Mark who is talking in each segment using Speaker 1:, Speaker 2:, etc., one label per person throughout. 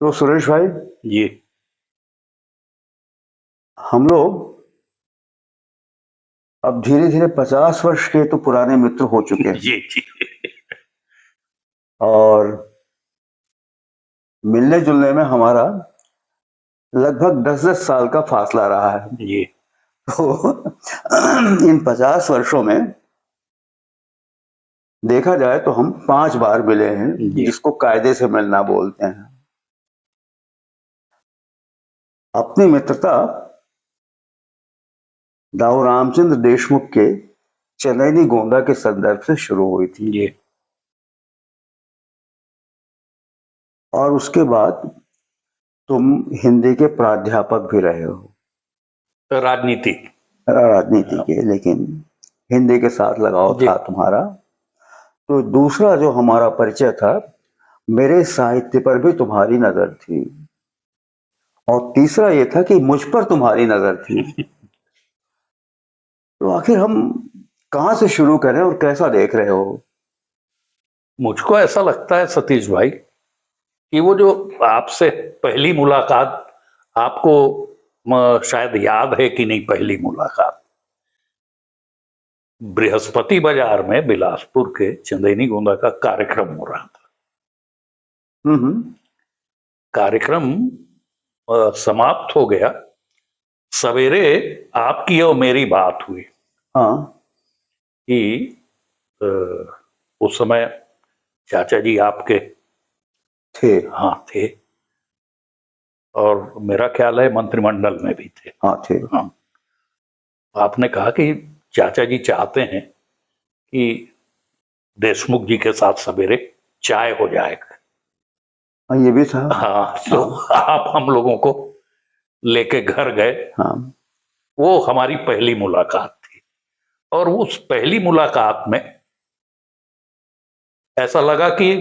Speaker 1: तो सुरेश भाई,
Speaker 2: जी
Speaker 1: हम लोग अब धीरे धीरे 50 वर्ष के तो पुराने मित्र हो चुके हैं।
Speaker 2: जी जी।
Speaker 1: और मिलने जुलने में हमारा लगभग 10-10 साल का फासला रहा है।
Speaker 2: जी
Speaker 1: तो इन 50 वर्षों में देखा जाए तो हम 5 बार मिले हैं,
Speaker 2: जी
Speaker 1: जिसको कायदे से मिलना बोलते हैं। अपनी मित्रता दाऊ रामचंद्र देशमुख के चंदैनी गोंदा के संदर्भ से शुरू हुई थी।
Speaker 2: जी।
Speaker 1: और उसके बाद तुम हिंदी के प्राध्यापक भी रहे हो,
Speaker 2: राजनीति।
Speaker 1: राजनीति के, लेकिन हिंदी के साथ लगाव
Speaker 2: जी
Speaker 1: था तुम्हारा। तो दूसरा जो हमारा परिचय था, मेरे साहित्य पर भी तुम्हारी नजर थी। और तीसरा ये था कि मुझ पर तुम्हारी नजर थी। तो आखिर हम कहाँ से शुरू करें और कैसा देख रहे हो?
Speaker 2: मुझको ऐसा लगता है सतीश भाई कि वो जो आपसे पहली मुलाकात, आपको शायद याद है कि नहीं, पहली मुलाकात बृहस्पति बाजार में बिलासपुर के चंदैनी गोंदा का कार्यक्रम हो रहा था।
Speaker 1: हम्म।
Speaker 2: कार्यक्रम समाप्त हो गया। सवेरे आपकी और मेरी बात हुई
Speaker 1: हाँ।
Speaker 2: कि अ, उस समय चाचा जी आपके,
Speaker 1: थे।
Speaker 2: हाँ, थे। और मेरा ख्याल है मंत्रिमंडल में भी थे।
Speaker 1: हाँ, थे।
Speaker 2: हाँ। आपने कहा कि चाचा जी चाहते हैं कि देशमुख जी के साथ सवेरे चाय हो जाएगा।
Speaker 1: हाँ, ये भी था।
Speaker 2: हाँ, तो
Speaker 1: हाँ।
Speaker 2: आप हम लोगों को लेके घर गए।
Speaker 1: हाँ।
Speaker 2: वो हमारी पहली मुलाकात थी। और उस पहली मुलाकात में ऐसा लगा कि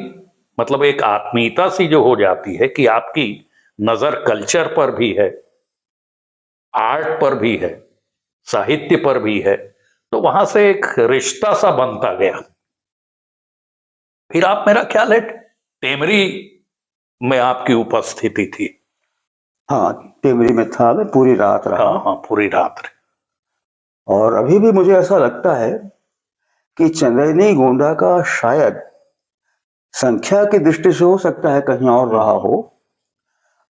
Speaker 2: मतलब एक आत्मीयता सी जो हो जाती है कि आपकी नजर कल्चर पर भी है, आर्ट पर भी है, साहित्य पर भी है। तो वहां से एक रिश्ता सा बनता गया। फिर आप, मेरा ख्याल है, टेमरी में आपकी उपस्थिति थी।
Speaker 1: हाँ, टेमरी में था, मैं पूरी रात
Speaker 2: हाँ
Speaker 1: रहा।
Speaker 2: हाँ, पूरी रात।
Speaker 1: और अभी भी मुझे ऐसा लगता है कि चंदैनी गोंदा का शायद संख्या की दृष्टि से हो सकता है कहीं और रहा हो,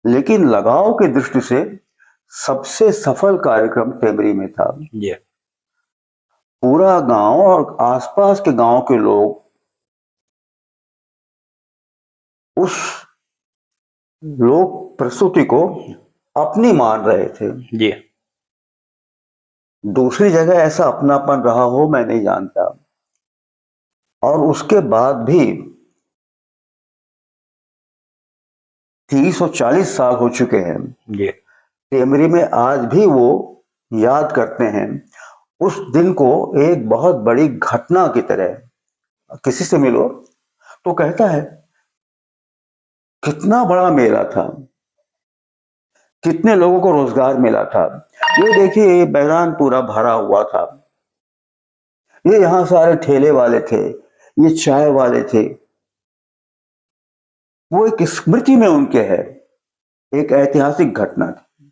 Speaker 1: लेकिन लगाव की दृष्टि से सबसे सफल कार्यक्रम टेमरी में था।
Speaker 2: जी
Speaker 1: पूरा गांव और आसपास के गांव के लोग उस लोक प्रस्तुति को अपनी मान रहे थे।
Speaker 2: जी
Speaker 1: दूसरी जगह ऐसा अपनापन रहा हो मैं नहीं जानता। और उसके बाद भी 30 और 40 साल हो चुके हैं।
Speaker 2: जी
Speaker 1: टेमरी में आज भी वो याद करते हैं उस दिन को एक बहुत बड़ी घटना की तरह। किसी से मिलो तो कहता है, कितना बड़ा मेला था, कितने लोगों को रोजगार मिला था। ये देखिए, ये मैदान पूरा भरा हुआ था। ये यहाँ सारे ठेले वाले थे, ये चाय वाले थे। वो एक स्मृति में उनके है, एक ऐतिहासिक घटना थी।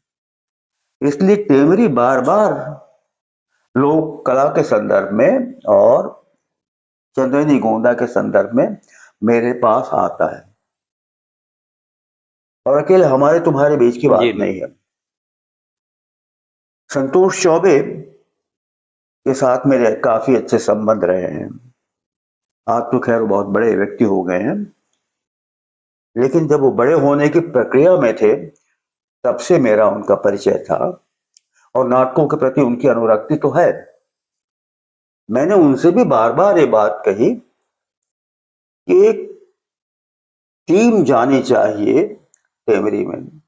Speaker 1: इसलिए टेमरी बार बार लोक कला के संदर्भ में और चंद्रनी गोंदा के संदर्भ में मेरे पास आता है। और अकेले हमारे तुम्हारे बीच की
Speaker 2: जी
Speaker 1: बात
Speaker 2: नहीं।
Speaker 1: नहीं है। संतोष चौबे के साथ मेरे काफी अच्छे संबंध रहे हैं। आज तो खैर वो बहुत बड़े व्यक्ति हो गए हैं, लेकिन जब वो बड़े होने की प्रक्रिया में थे तब से मेरा उनका परिचय था। और नाटकों के प्रति उनकी अनुरक्ति तो है। मैंने उनसे भी बार बार ये बात कही कि एक टीम जानी चाहिए टेमरी में,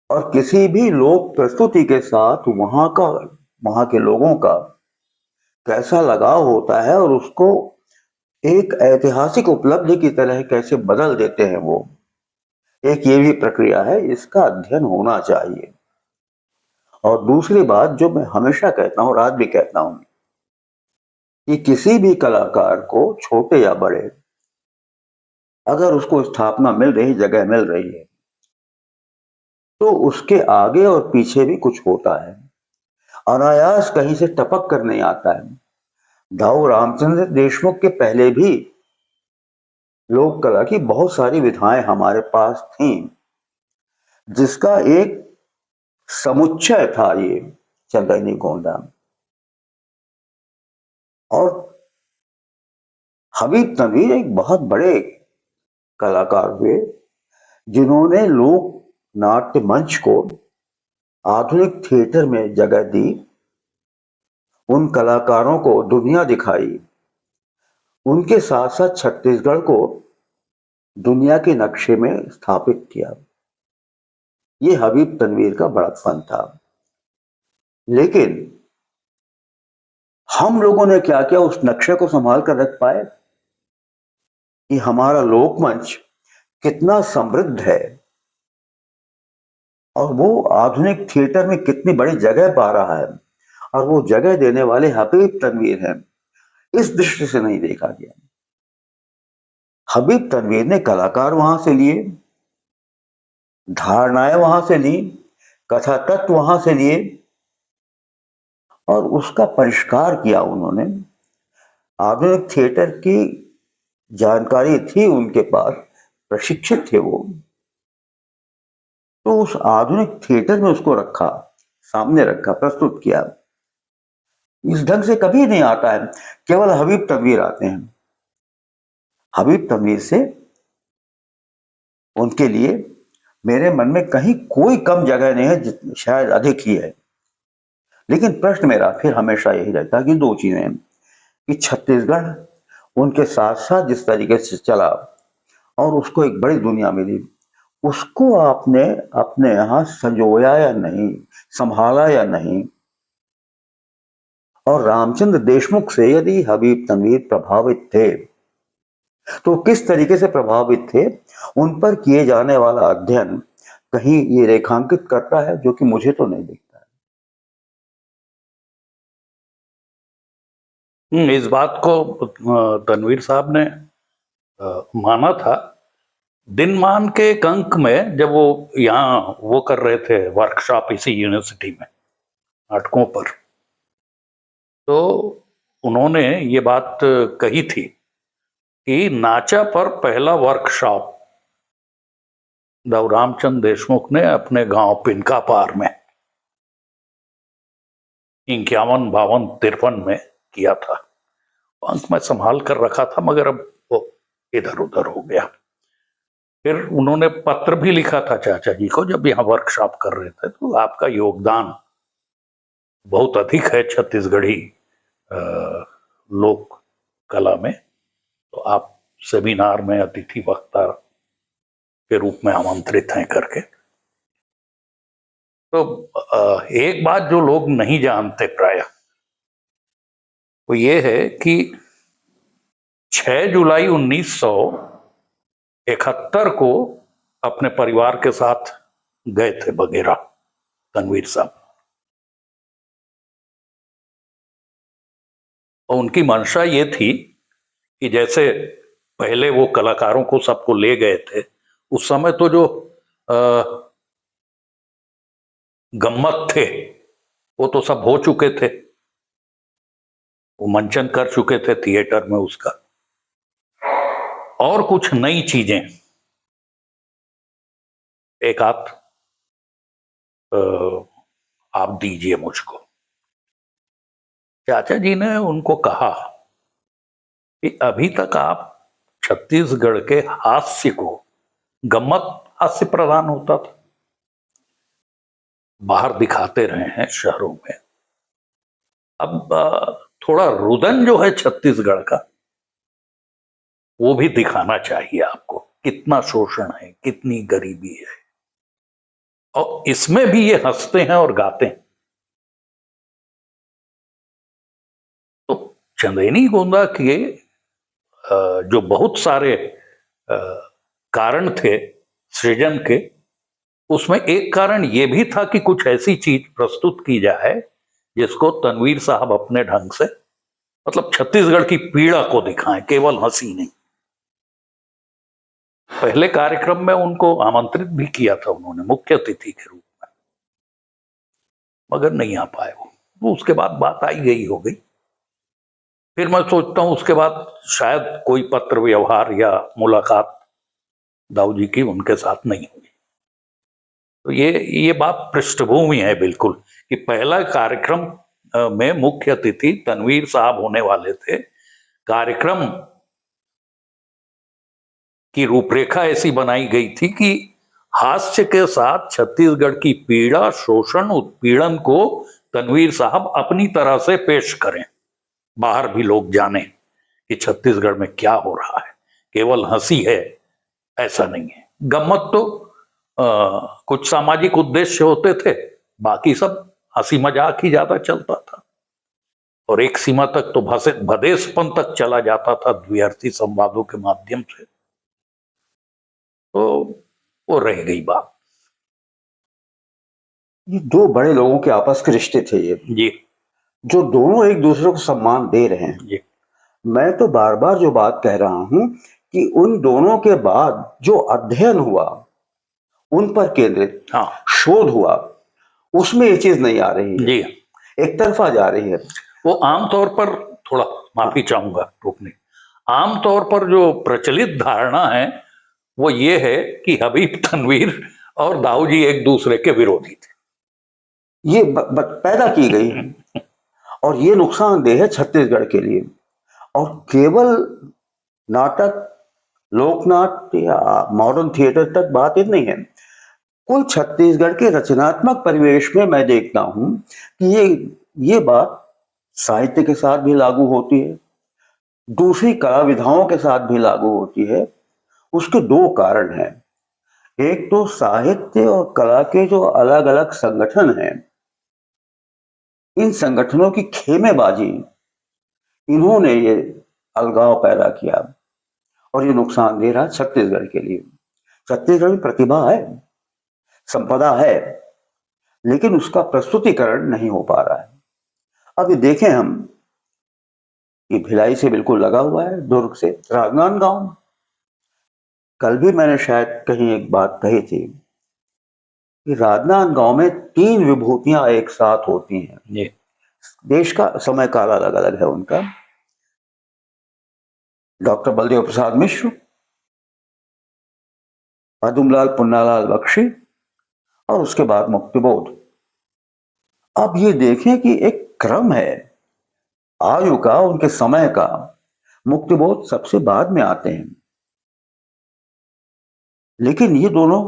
Speaker 1: और किसी भी लोक प्रस्तुति के साथ वहां के लोगों का कैसा लगाव होता है और उसको एक ऐतिहासिक उपलब्धि की तरह कैसे बदल देते हैं वो। एक ये भी प्रक्रिया है, इसका अध्ययन होना चाहिए। और दूसरी बात जो मैं हमेशा कहता हूँ और आज भी कहता हूँ, कि किसी भी कलाकार को, छोटे या बड़े, अगर उसको स्थापना मिल रही, जगह मिल रही है, तो उसके आगे और पीछे भी कुछ होता है, अनायास कहीं से टपक कर नहीं आता है। दाऊ रामचंद्र देशमुख के पहले भी लोक कला की बहुत सारी विधाएं हमारे पास थीं, जिसका एक समुच्चय था ये चंदैनी गोंदा। और हबीब तनवीर एक बहुत बड़े कलाकार हुए, जिन्होंने लोक नाट्य मंच को आधुनिक थिएटर में जगह दी, उन कलाकारों को दुनिया दिखाई, उनके साथ साथ छत्तीसगढ़ को दुनिया के नक्शे में स्थापित किया। ये हबीब तनवीर का बड़प्पन था। लेकिन हम लोगों ने क्या किया, उस नक्शे को संभाल कर रख पाए कि हमारा लोकमंच कितना समृद्ध है और वो आधुनिक थिएटर में कितनी बड़ी जगह पा रहा है, और वो जगह देने वाले हबीब तनवीर हैं। इस दृष्टि से नहीं देखा गया। हबीब तनवीर ने कलाकार वहां से लिए, धारणाएं वहां से ली, कथा तत्व वहां से लिए, और उसका परिष्कार किया उन्होंने। आधुनिक थिएटर की जानकारी थी उनके पास, प्रशिक्षित थे वो, तो उस आधुनिक थिएटर में उसको रखा, सामने रखा, प्रस्तुत किया। इस ढंग से कभी नहीं आता है, केवल हबीब तनवीर आते हैं। हबीब तनवीर से उनके लिए मेरे मन में कहीं कोई कम जगह नहीं है, शायद अधिक ही है। लेकिन प्रश्न मेरा फिर हमेशा यही रहता है कि दो चीजें हैं, कि छत्तीसगढ़ उनके साथ साथ जिस तरीके से चला और उसको एक बड़ी दुनिया मिली, उसको आपने अपने यहाँ संजोया या नहीं, संभाला या नहीं। और रामचंद्र देशमुख से यदि हबीब तनवीर प्रभावित थे, तो किस तरीके से प्रभावित थे, उन पर किए जाने वाला अध्ययन कहीं ये रेखांकित करता है, जो कि मुझे तो नहीं दिखता है।
Speaker 2: इस बात को तनवीर साहब ने माना था। दिनमान के एक अंक में जब वो यहाँ वो कर रहे थे वर्कशॉप इसी यूनिवर्सिटी में नाटकों पर, तो उन्होंने ये बात कही थी कि नाचा पर पहला वर्कशॉप दाऊ रामचंद्र देशमुख ने अपने गांव पिनका पार में 51, 52, 53 में किया था। अंक में संभाल कर रखा था, मगर अब वो इधर उधर हो गया। फिर उन्होंने पत्र भी लिखा था चाचा जी को जब यहाँ वर्कशॉप कर रहे थे, तो आपका योगदान बहुत अधिक है छत्तीसगढ़ी लोक कला में, तो आप सेमिनार में अतिथि वक्ता के रूप में आमंत्रित हैं करके। तो एक बात जो लोग नहीं जानते प्राय, वो ये है कि 6 जुलाई 1971 को अपने परिवार के साथ गए थे बघेरा तनवीर साहब, और उनकी मंशा ये थी कि जैसे पहले वो कलाकारों को सबको ले गए थे, उस समय तो जो गम्मत थे वो तो सब हो चुके थे, वो मंचन कर चुके थे थिएटर में उसका, और कुछ नई चीजें एक आध आप दीजिए मुझको। चाचा जी ने उनको कहा कि अभी तक आप छत्तीसगढ़ के हास्य को, गम्मत हास्य प्रधान होता था, बाहर दिखाते रहे हैं शहरों में। अब थोड़ा रुदन जो है छत्तीसगढ़ का, वो भी दिखाना चाहिए आपको, कितना शोषण है, कितनी गरीबी है, और इसमें भी ये हंसते हैं और गाते हैं। तो चंदैनी गोंदा के जो बहुत सारे कारण थे सृजन के, उसमें एक कारण ये भी था कि कुछ ऐसी चीज प्रस्तुत की जाए जिसको तनवीर साहब अपने ढंग से, मतलब छत्तीसगढ़ की पीड़ा को दिखाएं, केवल हंसी नहीं। पहले कार्यक्रम में उनको आमंत्रित भी किया था उन्होंने मुख्य अतिथि के रूप में, मगर नहीं आ पाए वो। तो उसके बाद बात आई गई हो गई। फिर मैं सोचता हूँ उसके बाद शायद कोई पत्र व्यवहार या मुलाकात दाऊ जी की उनके साथ नहीं हुई। तो ये बात पृष्ठभूमि है बिल्कुल कि पहला कार्यक्रम में मुख्य अतिथि तनवीर साहब होने वाले थे। कार्यक्रम की रूपरेखा ऐसी बनाई गई थी कि हास्य के साथ छत्तीसगढ़ की पीड़ा, शोषण, उत्पीड़न को तनवीर साहब अपनी तरह से पेश करें, बाहर भी लोग जाने कि छत्तीसगढ़ में क्या हो रहा है। केवल हंसी है ऐसा नहीं है। गम्मत तो कुछ सामाजिक उद्देश्य होते थे, बाकी सब हंसी मजाक ही ज्यादा चलता था, और एक सीमा तक तो भदेसपन तक चला जाता था द्व्यर्थी संवादों के माध्यम से। तो वो रह गई बात।
Speaker 1: ये दो बड़े लोगों के आपस के रिश्ते थे ये,
Speaker 2: जी
Speaker 1: जो दोनों एक दूसरे को सम्मान दे रहे हैं।
Speaker 2: जी
Speaker 1: मैं तो बार बार जो बात कह रहा हूं कि उन दोनों के बाद जो अध्ययन हुआ, उन पर केंद्रित
Speaker 2: हाँ
Speaker 1: शोध हुआ, उसमें ये चीज नहीं आ रही है,
Speaker 2: जी।
Speaker 1: एक तरफा जा रही है।
Speaker 2: वो आमतौर पर, थोड़ा माफी चाहूंगा रोकने, आमतौर पर जो प्रचलित धारणा है वो ये है कि हबीब तनवीर और दाऊ जी एक दूसरे के विरोधी थे।
Speaker 1: ये पैदा की गई है और ये नुकसानदेह है छत्तीसगढ़ के लिए। और केवल नाटक, लोकनाट्य या मॉडर्न थिएटर तक बात ही नहीं है। कुल छत्तीसगढ़ के रचनात्मक परिवेश में मैं देखता हूं कि ये बात साहित्य के साथ भी लागू होती है, दूसरी कला विधाओं के साथ भी लागू होती है। उसके दो कारण हैं। एक तो साहित्य और कला के जो अलग अलग संगठन हैं, इन संगठनों की खेमेबाजी, इन्होंने ये अलगाव पैदा किया और ये नुकसान दे रहा छत्तीसगढ़ के लिए। छत्तीसगढ़ में प्रतिभा है, संपदा है, लेकिन उसका प्रस्तुतिकरण नहीं हो पा रहा है। अब ये देखें हम, ये भिलाई से बिल्कुल लगा हुआ है, दुर्ग से राजनांदगांव। कल भी मैंने शायद कहीं एक बात कही थी कि राजनांदगांव में 3 विभूतियां एक साथ होती हैं।
Speaker 2: जी
Speaker 1: देश का समय काल अलग अलग है उनका। डॉक्टर बलदेव प्रसाद मिश्र, पद्मलाल पुन्नालाल बख्शी और उसके बाद मुक्तिबोध। अब ये देखें कि एक क्रम है आयु का, उनके समय का। मुक्तिबोध सबसे बाद में आते हैं, लेकिन ये दोनों,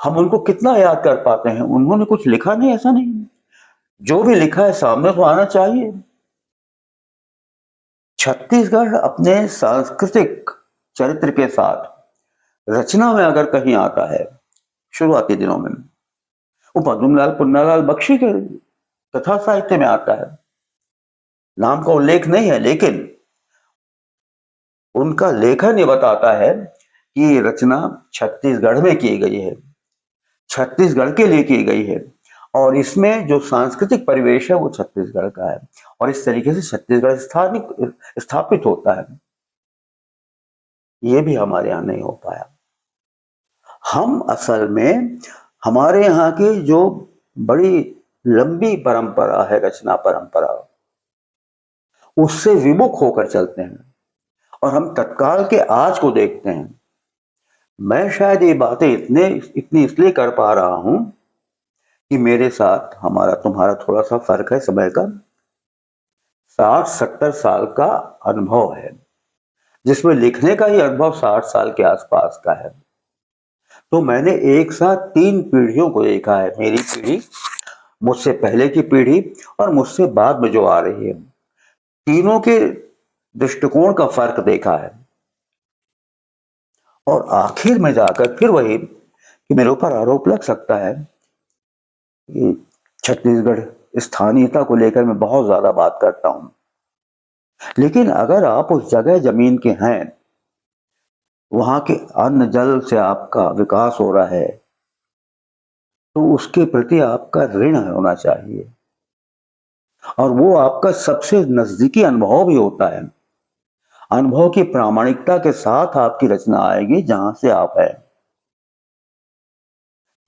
Speaker 1: हम उनको कितना याद कर पाते हैं? उन्होंने कुछ लिखा नहीं, ऐसा नहीं। जो भी लिखा है सामने तो आना चाहिए। छत्तीसगढ़ अपने सांस्कृतिक चरित्र के साथ रचना में अगर कहीं आता है शुरुआती दिनों में, वो पद्मलाल पुन्नालाल बख्शी के कथा साहित्य में आता है। नाम का उल्लेख नहीं है, लेकिन उनका लेखन ये बताता है कि ये रचना छत्तीसगढ़ में की गई है, छत्तीसगढ़ के लिए की गई है, और इसमें जो सांस्कृतिक परिवेश है वो छत्तीसगढ़ का है, और इस तरीके से छत्तीसगढ़ स्थापित होता है। ये भी हमारे यहाँ नहीं हो पाया। हम असल में हमारे यहाँ की जो बड़ी लंबी परंपरा है, रचना परंपरा, उससे विमुख होकर चलते हैं और हम तत्काल के आज को देखते हैं। मैं शायद ये बातें इतनी इसलिए कर पा रहा हूं कि मेरे साथ हमारा तुम्हारा थोड़ा सा फर्क है समय का। 60-70 साल का अनुभव है, जिसमें लिखने का ही अनुभव 60 साल के आसपास का है। तो मैंने एक साथ 3 पीढ़ियों को देखा है। मेरी पीढ़ी, मुझसे पहले की पीढ़ी और मुझसे बाद में जो आ रही है, तीनों के दृष्टिकोण का फर्क देखा है। और आखिर में जाकर फिर वही कि मेरे ऊपर आरोप लग सकता है कि छत्तीसगढ़ स्थानीयता को लेकर मैं बहुत ज्यादा बात करता हूं, लेकिन अगर आप उस जगह जमीन के हैं, वहां के अन्न जल से आपका विकास हो रहा है, तो उसके प्रति आपका ऋण होना चाहिए, और वो आपका सबसे नजदीकी अनुभव भी होता है। अनुभव की प्रामाणिकता के साथ आपकी रचना आएगी जहां से आप है।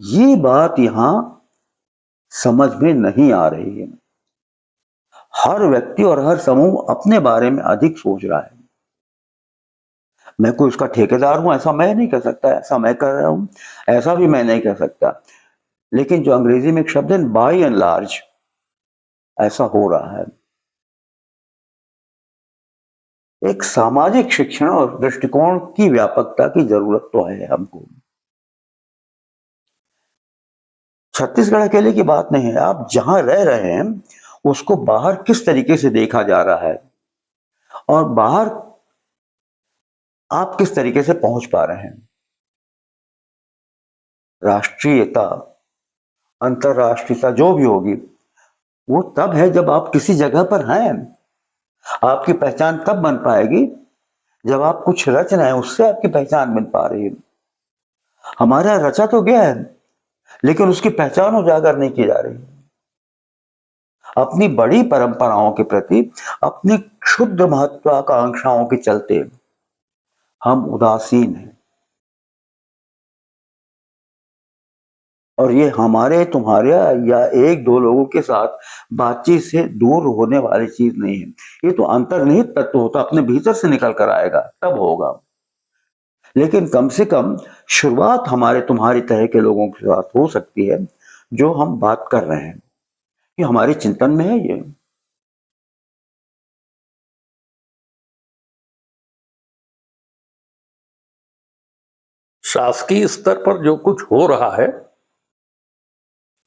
Speaker 1: ये बात यहां समझ में नहीं आ रही है। हर व्यक्ति और हर समूह अपने बारे में अधिक सोच रहा है। मैं कोई उसका ठेकेदार हूं ऐसा मैं नहीं कह सकता, ऐसा मैं कर रहा हूं ऐसा भी मैं नहीं कह सकता, लेकिन जो अंग्रेजी में एक शब्द है बाय एंड लार्ज, ऐसा हो रहा है। एक सामाजिक शिक्षण और दृष्टिकोण की व्यापकता की जरूरत तो है हमको। छत्तीसगढ़ अकेले की बात नहीं है, आप जहां रह रहे हैं उसको बाहर किस तरीके से देखा जा रहा है और बाहर आप किस तरीके से पहुंच पा रहे हैं। राष्ट्रीयता, अंतरराष्ट्रीयता जो भी होगी वो तब है जब आप किसी जगह पर हैं। आपकी पहचान तब बन पाएगी जब आप कुछ रच रहे हैं, उससे आपकी पहचान बन पा रही है। हमारा रचा तो गया है लेकिन उसकी पहचान उजागर नहीं की जा रही। अपनी बड़ी परंपराओं के प्रति अपनी क्षुद्र महत्वाकांक्षाओं के चलते हम उदासीन हैं और ये हमारे तुम्हारे या एक दो लोगों के साथ बातचीत से दूर होने वाली चीज नहीं है। ये तो अंतर्निहित तत्व होता, अपने भीतर से निकल कर आएगा तब होगा। लेकिन कम से कम शुरुआत हमारे तुम्हारी तरह के लोगों के साथ हो सकती है जो हम बात कर रहे हैं। ये हमारे चिंतन में है ये।
Speaker 2: शासकीय स्तर पर जो कुछ हो रहा है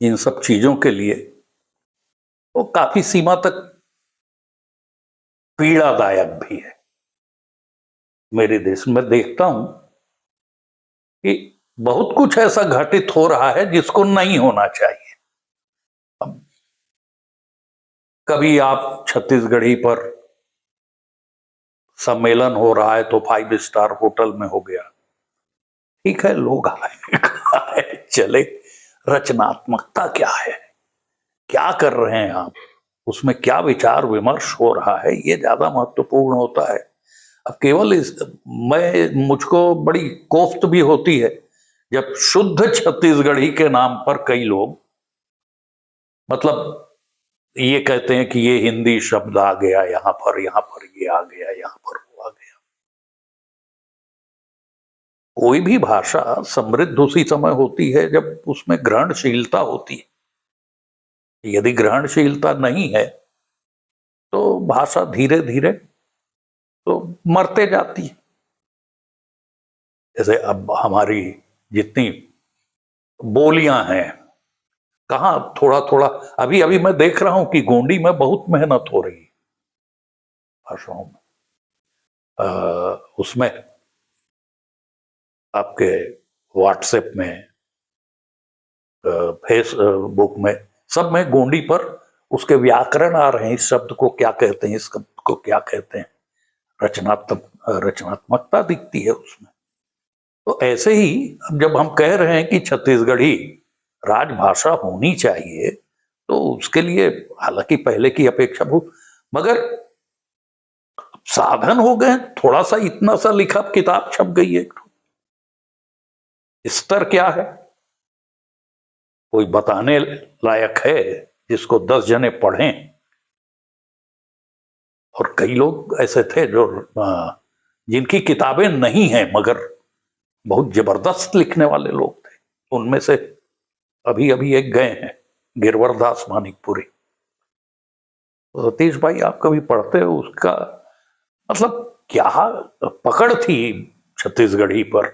Speaker 2: इन सब चीजों के लिए वो काफी सीमा तक पीड़ादायक भी है। मेरे देश में देखता हूं कि बहुत कुछ ऐसा घटित हो रहा है जिसको नहीं होना चाहिए। अब कभी आप छत्तीसगढ़ी पर सम्मेलन हो रहा है तो 5 स्टार होटल में हो गया, ठीक है, लोग आए खाए चले। रचनात्मकता क्या है, क्या कर रहे हैं आप, उसमें क्या विचार विमर्श हो रहा है, ये ज्यादा महत्वपूर्ण होता है। अब केवल मुझको बड़ी कोफ्त भी होती है जब शुद्ध छत्तीसगढ़ी के नाम पर कई लोग मतलब ये कहते हैं कि ये हिंदी शब्द आ गया यहाँ पर ये आ गया, यहाँ पर वो आ गया। कोई भी भाषा समृद्ध उसी समय होती है जब उसमें ग्रहणशीलता होती है। यदि ग्रहणशीलता नहीं है तो भाषा धीरे धीरे तो मरते जाती है। जैसे अब हमारी जितनी बोलियां हैं, कहाँ थोड़ा थोड़ा, अभी अभी मैं देख रहा हूं कि गोंडी में बहुत मेहनत हो रही है भाषाओं में। उसमें आपके व्हाट्सएप में, फेसबुक में, सब में गोंडी पर उसके व्याकरण आ रहे हैं। इस शब्द को क्या कहते हैं, इस शब्द को क्या कहते हैं, रचनात्मकता दिखती है उसमें। तो ऐसे ही अब जब हम कह रहे हैं कि छत्तीसगढ़ी राजभाषा होनी चाहिए तो उसके लिए हालांकि पहले की अपेक्षा बहुत, मगर साधन हो गए। थोड़ा सा इतना सा लिखा किताब छप गई है, स्तर क्या है कोई बताने लायक है जिसको 10 जने पढ़ें। और कई लोग ऐसे थे जो जिनकी किताबें नहीं हैं मगर बहुत जबरदस्त लिखने वाले लोग थे। उनमें से अभी अभी एक गए हैं, गिरवरदास मानिकपुरी। तो सतीश भाई आप कभी पढ़ते हो उसका, मतलब क्या पकड़ थी छत्तीसगढ़ी पर,